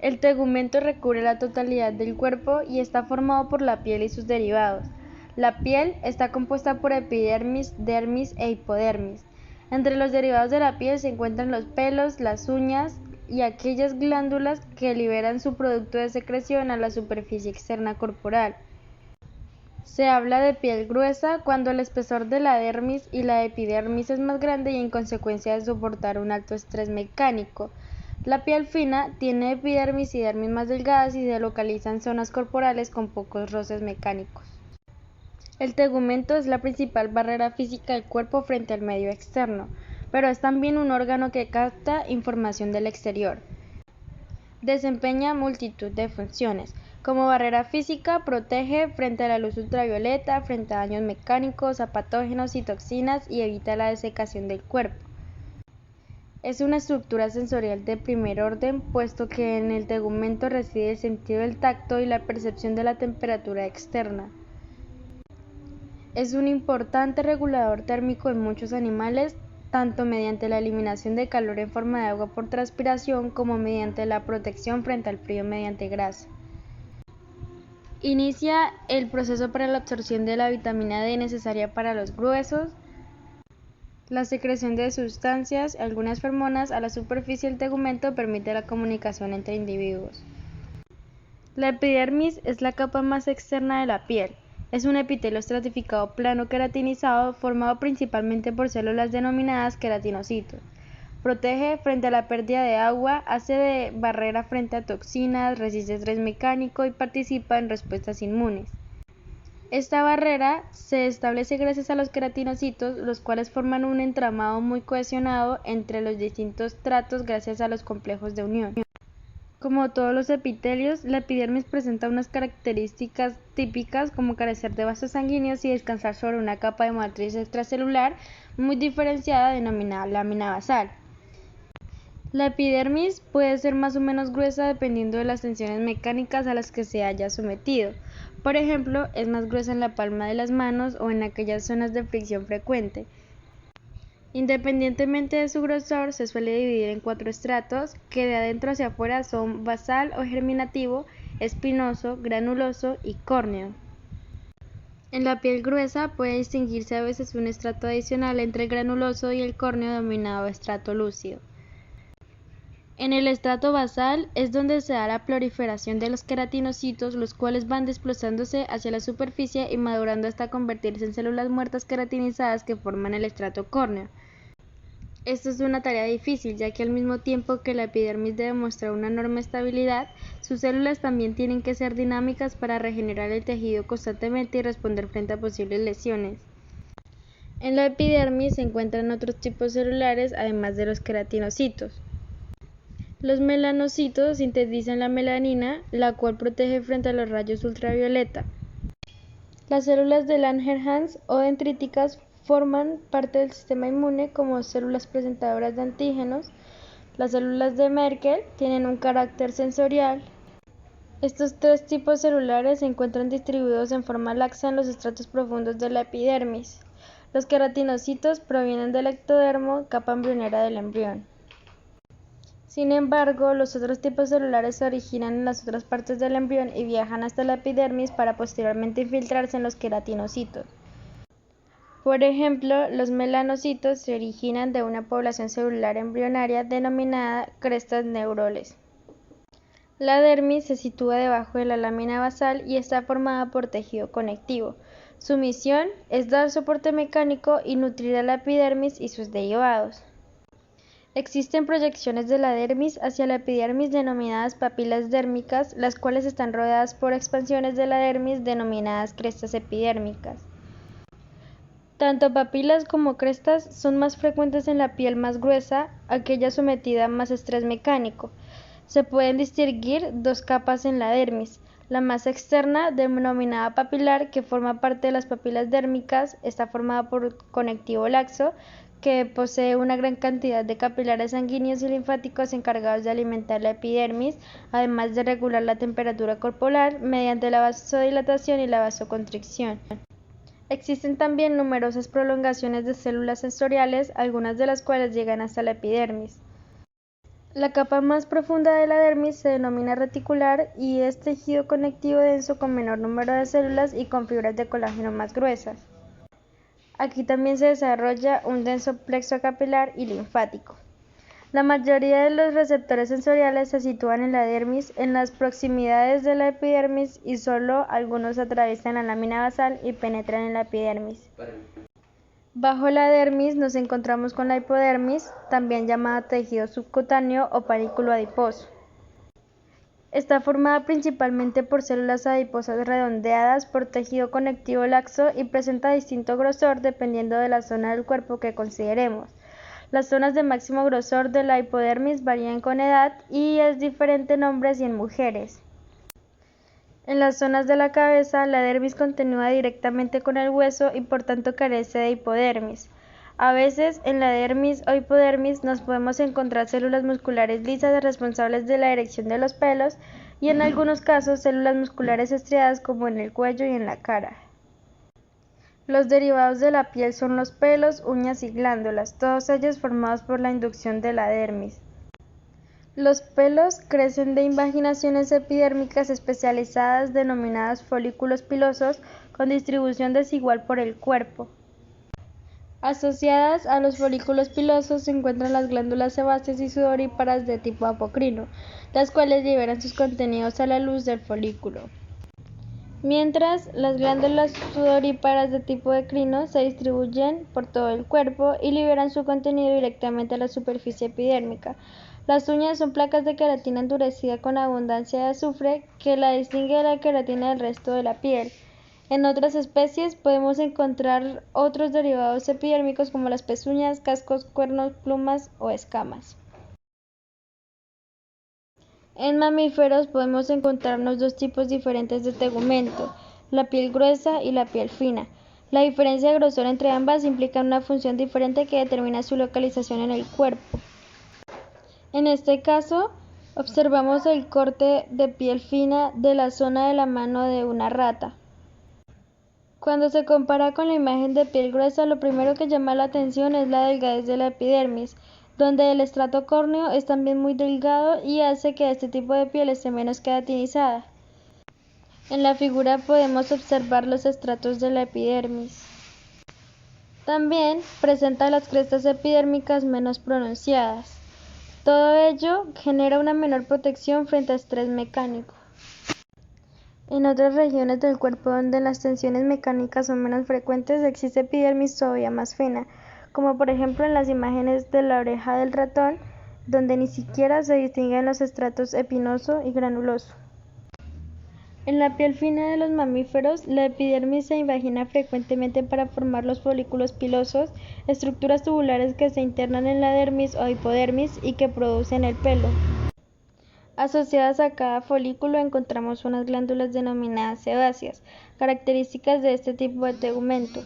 El tegumento recubre la totalidad del cuerpo y está formado por la piel y sus derivados. La piel está compuesta por epidermis, dermis e hipodermis. Entre los derivados de la piel se encuentran los pelos, las uñas y aquellas glándulas que liberan su producto de secreción a la superficie externa corporal. Se habla de piel gruesa cuando el espesor de la dermis y la epidermis es más grande y en consecuencia de soportar un alto estrés mecánico. La piel fina tiene epidermis y dermis más delgadas y se localiza en zonas corporales con pocos roces mecánicos. El tegumento es la principal barrera física del cuerpo frente al medio externo, pero es también un órgano que capta información del exterior. Desempeña multitud de funciones. Como barrera física, protege frente a la luz ultravioleta, frente a daños mecánicos, a patógenos y toxinas y evita la desecación del cuerpo. Es una estructura sensorial de primer orden, puesto que en el tegumento reside el sentido del tacto y la percepción de la temperatura externa. Es un importante regulador térmico en muchos animales, tanto mediante la eliminación de calor en forma de agua por transpiración como mediante la protección frente al frío mediante grasa. Inicia el proceso para la absorción de la vitamina D necesaria para los huesos, la secreción de sustancias, algunas feromonas a la superficie del tegumento permite la comunicación entre individuos. La epidermis es la capa más externa de la piel. Es un epitelio estratificado plano queratinizado formado principalmente por células denominadas queratinocitos. Protege frente a la pérdida de agua, hace de barrera frente a toxinas, resiste estrés mecánico y participa en respuestas inmunes. Esta barrera se establece gracias a los queratinocitos, los cuales forman un entramado muy cohesionado entre los distintos tratos gracias a los complejos de unión. Como todos los epitelios, la epidermis presenta unas características típicas como carecer de vasos sanguíneos y descansar sobre una capa de matriz extracelular muy diferenciada denominada lámina basal. La epidermis puede ser más o menos gruesa dependiendo de las tensiones mecánicas a las que se haya sometido. Por ejemplo, es más gruesa en la palma de las manos o en aquellas zonas de fricción frecuente. Independientemente de su grosor, se suele dividir en 4 estratos, que de adentro hacia afuera son basal o germinativo, espinoso, granuloso y córneo. En la piel gruesa puede distinguirse a veces un estrato adicional entre el granuloso y el córneo denominado estrato lúcido. En el estrato basal es donde se da la proliferación de los queratinocitos, los cuales van desplazándose hacia la superficie y madurando hasta convertirse en células muertas queratinizadas que forman el estrato córneo. Esto es una tarea difícil, ya que al mismo tiempo que la epidermis debe mostrar una enorme estabilidad, sus células también tienen que ser dinámicas para regenerar el tejido constantemente y responder frente a posibles lesiones. En la epidermis se encuentran otros tipos celulares además de los queratinocitos. Los melanocitos sintetizan la melanina, la cual protege frente a los rayos ultravioleta. Las células de Langerhans o dendríticas forman parte del sistema inmune como células presentadoras de antígenos. Las células de Merkel tienen un carácter sensorial. Estos 3 tipos celulares se encuentran distribuidos en forma laxa en los estratos profundos de la epidermis. Los queratinocitos provienen del ectodermo, capa embrionera del embrión. Sin embargo, los otros tipos celulares se originan en las otras partes del embrión y viajan hasta la epidermis para posteriormente infiltrarse en los queratinocitos. Por ejemplo, los melanocitos se originan de una población celular embrionaria denominada crestas neuroles. La dermis se sitúa debajo de la lámina basal y está formada por tejido conectivo. Su misión es dar soporte mecánico y nutrir a la epidermis y sus derivados. Existen proyecciones de la dermis hacia la epidermis denominadas papilas dérmicas, las cuales están rodeadas por expansiones de la dermis denominadas crestas epidérmicas. Tanto papilas como crestas son más frecuentes en la piel más gruesa, aquella sometida a más estrés mecánico. Se pueden distinguir 2 capas en la dermis. La más externa, denominada papilar, que forma parte de las papilas dérmicas, está formada por conectivo laxo, que posee una gran cantidad de capilares sanguíneos y linfáticos encargados de alimentar la epidermis, además de regular la temperatura corporal mediante la vasodilatación y la vasoconstricción. Existen también numerosas prolongaciones de células sensoriales, algunas de las cuales llegan hasta la epidermis. La capa más profunda de la dermis se denomina reticular y es tejido conectivo denso con menor número de células y con fibras de colágeno más gruesas. Aquí también se desarrolla un denso plexo capilar y linfático. La mayoría de los receptores sensoriales se sitúan en la dermis, en las proximidades de la epidermis, y solo algunos atraviesan la lámina basal y penetran en la epidermis. Bajo la dermis nos encontramos con la hipodermis, también llamada tejido subcutáneo o panículo adiposo. Está formada principalmente por células adiposas redondeadas por tejido conectivo laxo y presenta distinto grosor dependiendo de la zona del cuerpo que consideremos. Las zonas de máximo grosor de la hipodermis varían con edad y es diferente en hombres y en mujeres. En las zonas de la cabeza, la dermis continúa directamente con el hueso y por tanto carece de hipodermis. A veces, en la dermis o hipodermis nos podemos encontrar células musculares lisas responsables de la erección de los pelos y en algunos casos células musculares estriadas como en el cuello y en la cara. Los derivados de la piel son los pelos, uñas y glándulas, todos ellos formados por la inducción de la dermis. Los pelos crecen de invaginaciones epidérmicas especializadas denominadas folículos pilosos con distribución desigual por el cuerpo. Asociadas a los folículos pilosos se encuentran las glándulas sebáceas y sudoríparas de tipo apocrino, las cuales liberan sus contenidos a la luz del folículo. Mientras, las glándulas sudoríparas de tipo endocrino se distribuyen por todo el cuerpo y liberan su contenido directamente a la superficie epidérmica. Las uñas son placas de queratina endurecida con abundancia de azufre que la distingue de la queratina del resto de la piel. En otras especies podemos encontrar otros derivados epidérmicos como las pezuñas, cascos, cuernos, plumas o escamas. En mamíferos podemos encontrarnos dos tipos diferentes de tegumento, la piel gruesa y la piel fina. La diferencia de grosor entre ambas implica una función diferente que determina su localización en el cuerpo. En este caso, observamos el corte de piel fina de la zona de la mano de una rata. Cuando se compara con la imagen de piel gruesa, lo primero que llama la atención es la delgadez de la epidermis, donde el estrato córneo es también muy delgado y hace que este tipo de piel esté menos queratinizada. En la figura podemos observar los estratos de la epidermis. También presenta las crestas epidérmicas menos pronunciadas. Todo ello genera una menor protección frente a estrés mecánico. En otras regiones del cuerpo donde las tensiones mecánicas son menos frecuentes existe epidermis todavía más fina, como por ejemplo en las imágenes de la oreja del ratón, donde ni siquiera se distinguen los estratos espinoso y granuloso. En la piel fina de los mamíferos, la epidermis se invagina frecuentemente para formar los folículos pilosos, estructuras tubulares que se internan en la dermis o hipodermis y que producen el pelo. Asociadas a cada folículo encontramos unas glándulas denominadas sebáceas, características de este tipo de tegumento.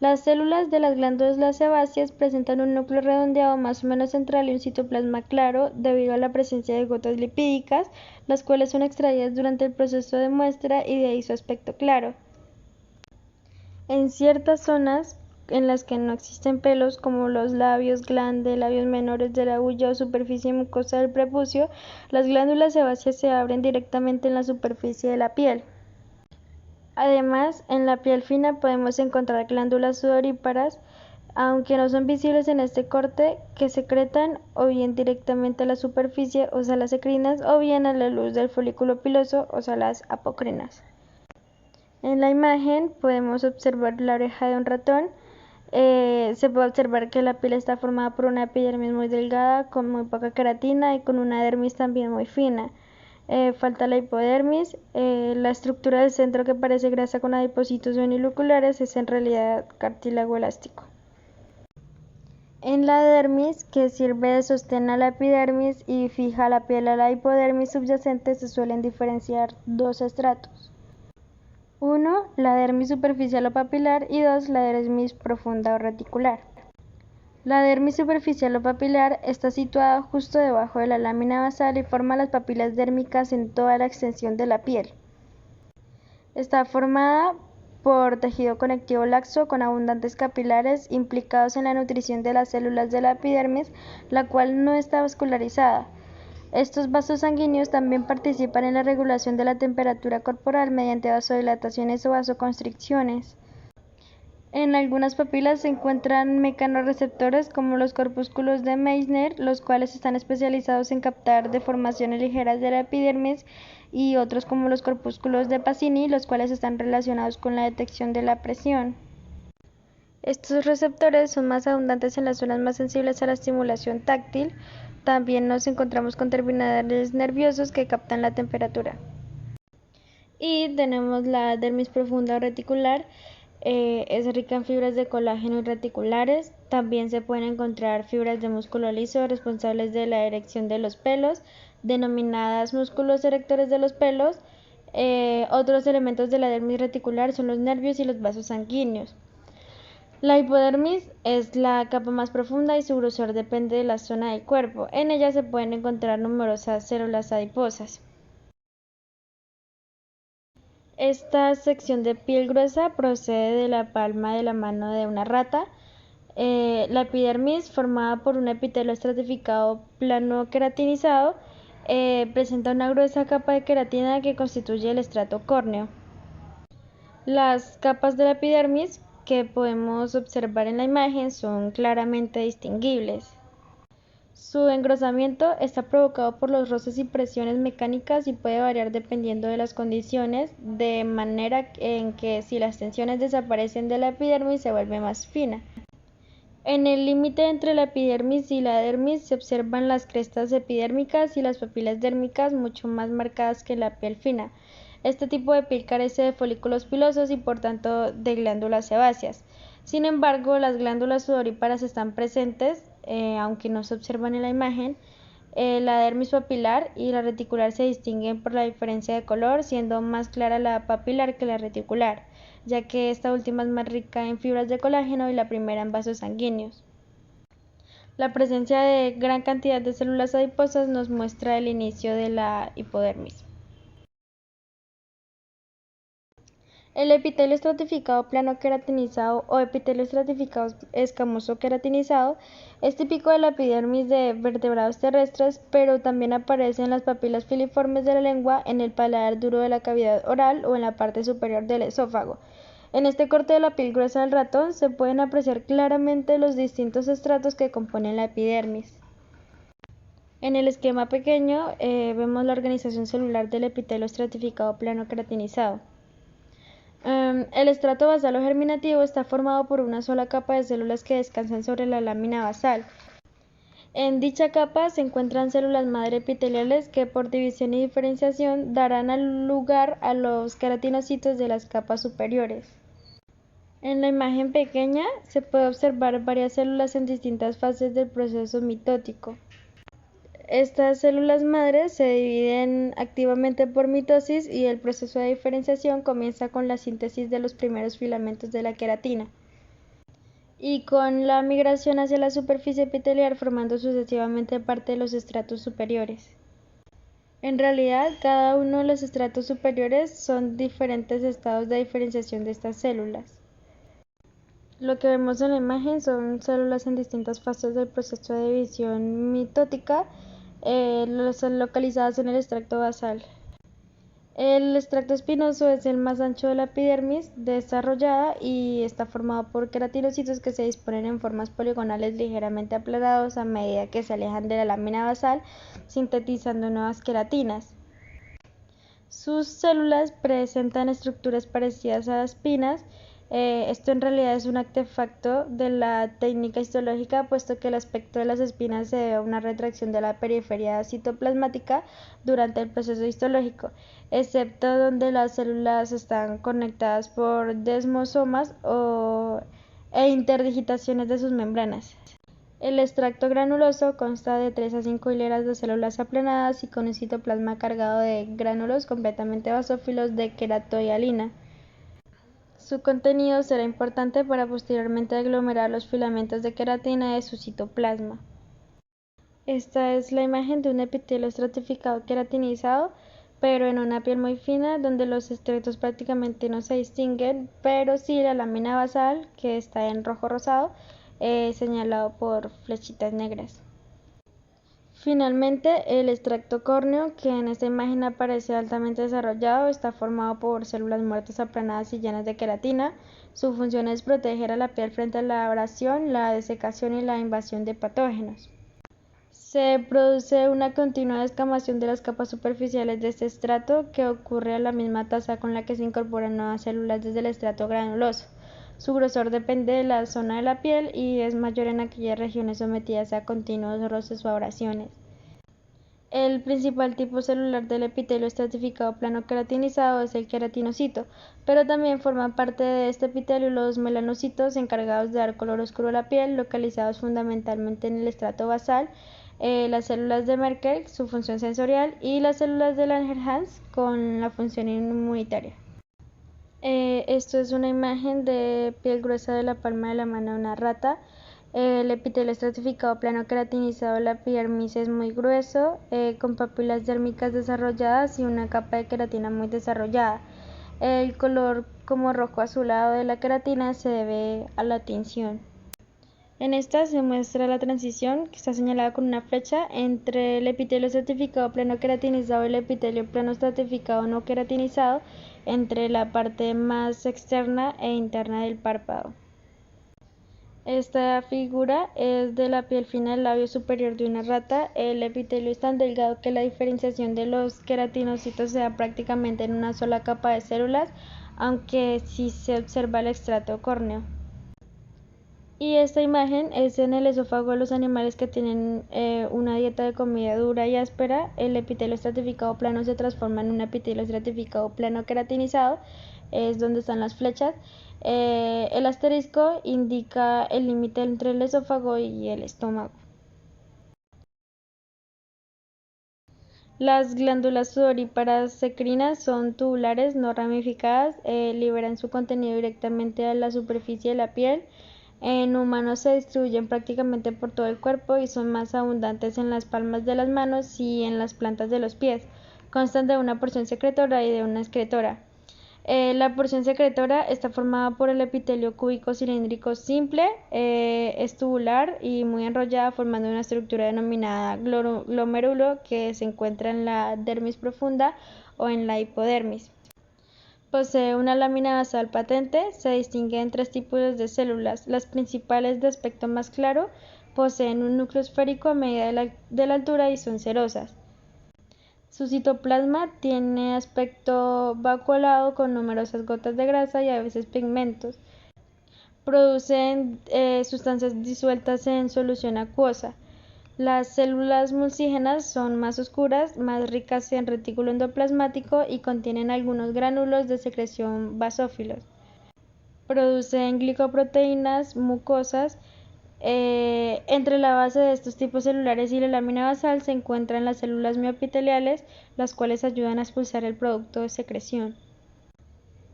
Las células de las glándulas sebáceas presentan un núcleo redondeado más o menos central y un citoplasma claro debido a la presencia de gotas lipídicas, las cuales son extraídas durante el proceso de muestra y de ahí su aspecto claro. En ciertas zonas en las que no existen pelos, como los labios glande, labios menores de la uña o superficie mucosa del prepucio, las glándulas sebáceas se abren directamente en la superficie de la piel. Además, en la piel fina podemos encontrar glándulas sudoríparas, aunque no son visibles en este corte, que secretan o bien directamente a la superficie o salas ecrinas o bien a la luz del folículo piloso o salas apocrinas. En la imagen podemos observar la oreja de un ratón. Se puede observar que la piel está formada por una epidermis muy delgada, con muy poca queratina y con una dermis también muy fina. Falta la hipodermis. La estructura del centro, que parece grasa con adipocitos uniloculares, es en realidad cartílago elástico. En la dermis, que sirve de sostén a la epidermis y fija la piel a la hipodermis subyacente, se suelen diferenciar dos estratos. 1. La dermis superficial o papilar y 2. La dermis profunda o reticular. La dermis superficial o papilar está situada justo debajo de la lámina basal y forma las papilas dérmicas en toda la extensión de la piel. Está formada por tejido conectivo laxo con abundantes capilares implicados en la nutrición de las células de la epidermis, la cual no está vascularizada. Estos vasos sanguíneos también participan en la regulación de la temperatura corporal mediante vasodilataciones o vasoconstricciones. En algunas papilas se encuentran mecanorreceptores como los corpúsculos de Meissner, los cuales están especializados en captar deformaciones ligeras de la epidermis, y otros como los corpúsculos de Pacini, los cuales están relacionados con la detección de la presión. Estos receptores son más abundantes en las zonas más sensibles a la estimulación táctil. También nos encontramos con terminales nerviosos que captan la temperatura. Y tenemos la dermis profunda o reticular. Es rica en fibras de colágeno y reticulares. También se pueden encontrar fibras de músculo liso responsables de la erección de los pelos, denominadas músculos erectores de los pelos. Otros elementos de la dermis reticular son los nervios y los vasos sanguíneos. La hipodermis es la capa más profunda y su grosor depende de la zona del cuerpo. En ella se pueden encontrar numerosas células adiposas. Esta sección de piel gruesa procede de la palma de la mano de una rata. La epidermis, formada por un epitelio estratificado plano queratinizado, presenta una gruesa capa de queratina que constituye el estrato córneo. Las capas de la epidermis que podemos observar en la imagen son claramente distinguibles. Su engrosamiento está provocado por los roces y presiones mecánicas y puede variar dependiendo de las condiciones, de manera en que si las tensiones desaparecen de la epidermis se vuelve más fina. En el límite entre la epidermis y la dermis se observan las crestas epidérmicas y las papilas dérmicas mucho más marcadas que la piel fina. Este tipo de piel carece de folículos pilosos y por tanto de glándulas sebáceas. Sin embargo, las glándulas sudoríparas están presentes, aunque no se observan en la imagen. La dermis papilar y la reticular se distinguen por la diferencia de color, siendo más clara la papilar que la reticular, ya que esta última es más rica en fibras de colágeno y la primera en vasos sanguíneos. La presencia de gran cantidad de células adiposas nos muestra el inicio de la hipodermis. El epitelio estratificado plano queratinizado o epitelio estratificado escamoso queratinizado es típico de la epidermis de vertebrados terrestres, pero también aparece en las papilas filiformes de la lengua, en el paladar duro de la cavidad oral o en la parte superior del esófago. En este corte de la piel gruesa del ratón se pueden apreciar claramente los distintos estratos que componen la epidermis. En el esquema pequeño vemos la organización celular del epitelio estratificado plano queratinizado. El estrato basal o germinativo está formado por una sola capa de células que descansan sobre la lámina basal. En dicha capa se encuentran células madre epiteliales que por división y diferenciación darán lugar a los queratinocitos de las capas superiores. En la imagen pequeña se puede observar varias células en distintas fases del proceso mitótico. Estas células madres se dividen activamente por mitosis y el proceso de diferenciación comienza con la síntesis de los primeros filamentos de la queratina y con la migración hacia la superficie epitelial formando sucesivamente parte de los estratos superiores. En realidad, cada uno de los estratos superiores son diferentes estados de diferenciación de estas células. Lo que vemos en la imagen son células en distintas fases del proceso de división mitótica, localizadas en el extracto basal. El extracto espinoso es el más ancho de la epidermis desarrollada y está formado por queratinocitos que se disponen en formas poligonales ligeramente aplanados a medida que se alejan de la lámina basal, sintetizando nuevas queratinas. Sus células presentan estructuras parecidas a las pinas. Esto en realidad es un artefacto de la técnica histológica, puesto que el aspecto de las espinas se debe a una retracción de la periferia citoplasmática durante el proceso histológico, excepto donde las células están conectadas por desmosomas e interdigitaciones de sus membranas. El extracto granuloso consta de 3 a 5 hileras de células aplanadas y con un citoplasma cargado de gránulos completamente basófilos de queratohialina. Su contenido será importante para posteriormente aglomerar los filamentos de queratina de su citoplasma. Esta es la imagen de un epitelio estratificado queratinizado, pero en una piel muy fina, donde los estratos prácticamente no se distinguen, pero sí la lámina basal, que está en rojo rosado, señalado por flechitas negras. Finalmente, el extracto córneo, que en esta imagen aparece altamente desarrollado, está formado por células muertas aplanadas y llenas de queratina. Su función es proteger a la piel frente a la abrasión, la desecación y la invasión de patógenos. Se produce una continua descamación de las capas superficiales de este estrato, que ocurre a la misma tasa con la que se incorporan nuevas células desde el estrato granuloso. Su grosor depende de la zona de la piel y es mayor en aquellas regiones sometidas a continuos roces o abrasiones. El principal tipo celular del epitelio estratificado plano queratinizado es el queratinocito, pero también forman parte de este epitelio los melanocitos, encargados de dar color oscuro a la piel, localizados fundamentalmente en el estrato basal, las células de Merkel, su función sensorial, y las células de Langerhans con la función inmunitaria. Esto es una imagen de piel gruesa de la palma de la mano de una rata. El epitelio estratificado plano queratinizado de la epidermis es muy grueso, con papilas dérmicas desarrolladas y una capa de queratina muy desarrollada. El color como rojo azulado de la queratina se debe a la tinción. En esta se muestra la transición, que está señalada con una flecha, entre el epitelio estratificado plano queratinizado y el epitelio plano estratificado no queratinizado, entre la parte más externa e interna del párpado. Esta figura es de la piel fina del labio superior de una rata. El epitelio es tan delgado que la diferenciación de los queratinocitos se da prácticamente en una sola capa de células, aunque sí se observa el extracto córneo. Y esta imagen es en el esófago de los animales que tienen una dieta de comida dura y áspera. El epitelio estratificado plano se transforma en un epitelio estratificado plano queratinizado, es donde están las flechas. El asterisco indica el límite entre el esófago y el estómago. Las glándulas sudoríparas secretas son tubulares, no ramificadas, liberan su contenido directamente a la superficie de la piel. En humanos se distribuyen prácticamente por todo el cuerpo y son más abundantes en las palmas de las manos y en las plantas de los pies. Constan de una porción secretora y de una excretora. La porción secretora está formada por el epitelio cúbico cilíndrico simple, es tubular y muy enrollada, formando una estructura denominada glomérulo, que se encuentra en la dermis profunda o en la hipodermis. Posee una lámina basal patente. Se distingue en tres tipos de células. Las principales, de aspecto más claro, poseen un núcleo esférico a medida de la altura y son cerosas. Su citoplasma tiene aspecto vacuolado con numerosas gotas de grasa y a veces pigmentos. Producen sustancias disueltas en solución acuosa. Las células mulcígenas son más oscuras, más ricas en retículo endoplasmático y contienen algunos gránulos de secreción basófilos. Producen glicoproteínas mucosas. Entre la base de estos tipos celulares y la lámina basal se encuentran las células mioepiteliales, las cuales ayudan a expulsar el producto de secreción.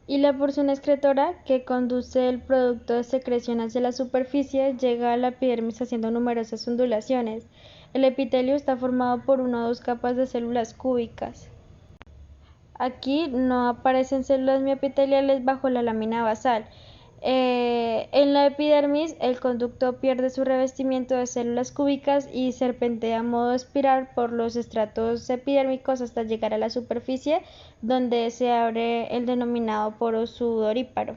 Y la porción excretora, que conduce el producto de secreción hacia la superficie, llega a la epidermis haciendo numerosas ondulaciones. El epitelio está formado por una o dos capas de células cúbicas. Aquí no aparecen células mioepiteliales bajo la lámina basal. En la epidermis, el conducto pierde su revestimiento de células cúbicas y serpentea a modo espiral por los estratos epidérmicos hasta llegar a la superficie, donde se abre el denominado poro sudoríparo.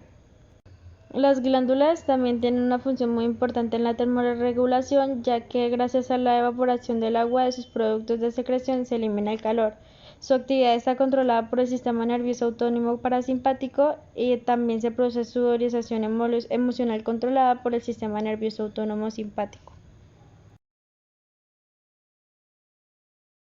Las glándulas también tienen una función muy importante en la termorregulación, ya que gracias a la evaporación del agua de sus productos de secreción se elimina el calor. Su actividad está controlada por el sistema nervioso autónomo parasimpático y también se produce sudorización emocional controlada por el sistema nervioso autónomo simpático.